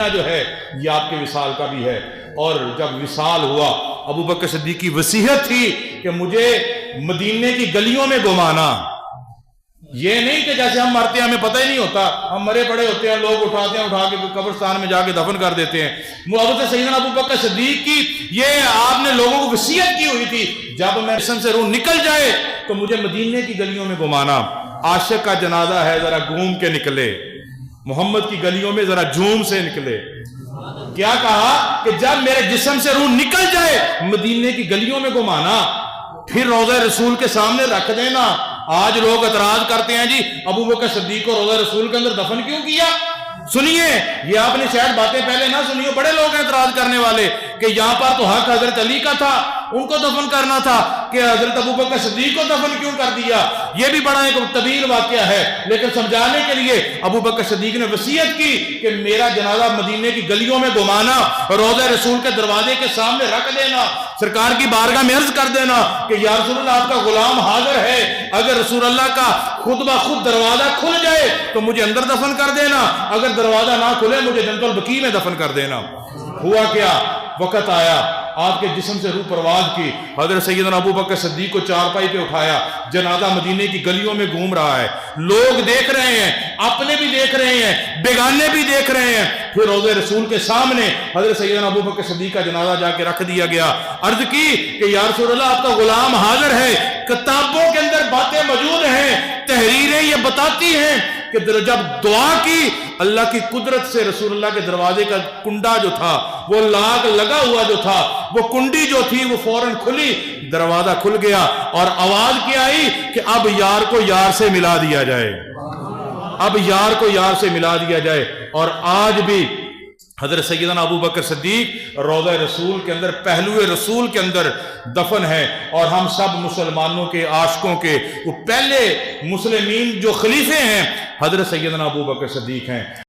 جو ہے یہ آپ کے وصال کا بھی ہے۔ اور جب وصال ہوا، ابو بکر صدیق کی وصیت تھی کہ مجھے مدینے کی گلیوں میں گھمانا۔ یہ نہیں کہ جیسے ہم مرتے ہیں ہمیں پتہ ہی نہیں ہوتا، ہم مرے پڑے ہوتے ہیں، لوگ اٹھاتے ہیں، اٹھا کے قبرستان میں جا کے دفن کر دیتے ہیں۔ محبت سیدنا ابو بکر صدیق کی یہ آپ نے لوگوں کو وصیت کی ہوئی تھی، جب میں جسم سے روح نکل جائے تو مجھے مدینے کی گلیوں میں گھمانا۔ عاشق کا جنازہ ہے، ذرا گھوم کے نکلے، محمد کی گلیوں میں ذرا جھوم سے نکلے۔ کیا کہا کہ جب میرے جسم سے روح نکل جائے مدینے کی گلیوں میں گھمانا، پھر روضہ رسول کے سامنے رکھ دینا۔ آج لوگ اعتراض کرتے ہیں جی ابو بکر صدیق کو روضہ رسول کے اندر دفن کیوں کیا؟ سنیے، یہ آپ نے شاید باتیں پہلے نہ سنی ہو، بڑے لوگ ہیں اعتراض کرنے والے کہ یہاں پر تو حق حضرت علی کا تھا، ان کو دفن کرنا تھا، کہ حضرت ابو بکر صدیق کو دفن کیوں کر دیا؟ یہ بھی بڑا ایک طویل واقعہ ہے، لیکن سمجھانے کے لیے ابو بکر صدیق نے وصیت کی کہ میرا جنازہ مدینے کی گلیوں میں گھمانا، روضہ رسول کے دروازے کے سامنے رکھ دینا، سرکار کی بارگاہ میں عرض کر دینا کہ یا رسول اللہ آپ کا غلام حاضر ہے، اگر رسول اللہ کا خود بخود دروازہ کھل جائے تو مجھے اندر دفن کر دینا، اگر دروازہ نہ کھلے مجھے جنت البقیع میں دفن کر دینا۔ ہوا کیا؟ وقت آیا، آپ کے جسم سے روح پرواز کی، حضرت سیدنا ابو بکر صدیق کو چارپائی پہ اٹھایا، جنازہ مدینے کی گلیوں میں گھوم رہا ہے، لوگ دیکھ رہے ہیں، اپنے بھی دیکھ رہے ہیں، بیگانے بھی دیکھ رہے ہیں۔ پھر روضہ رسول کے سامنے حضرت سیدنا ابو بکر صدیق کا جنازہ جا کے رکھ دیا گیا۔ عرض کی کہ یا رسول اللہ آپ کا غلام حاضر ہے، کتابوں کے اندر باتیں موجود ہیں، تحریریں یہ بتاتی ہیں کہ جب دعا کی اللہ کی قدرت سے رسول اللہ کے دروازے کا کنڈا جو تھا، وہ لاگ لگا ہوا جو تھا، وہ کنڈی جو تھی وہ فوراً کھلی، دروازہ کھل گیا اور آواز کیا آئی کہ اب یار کو یار سے ملا دیا جائے، اب یار کو یار سے ملا دیا جائے۔ اور آج بھی حضرت سیدنا ابو بکر صدیق روضہ رسول کے اندر، پہلو رسول کے اندر دفن ہے، اور ہم سب مسلمانوں کے عاشقوں کے وہ پہلے مسلمین جو خلیفے ہیں حضرت سیدنا ابو بکر صدیق ہیں۔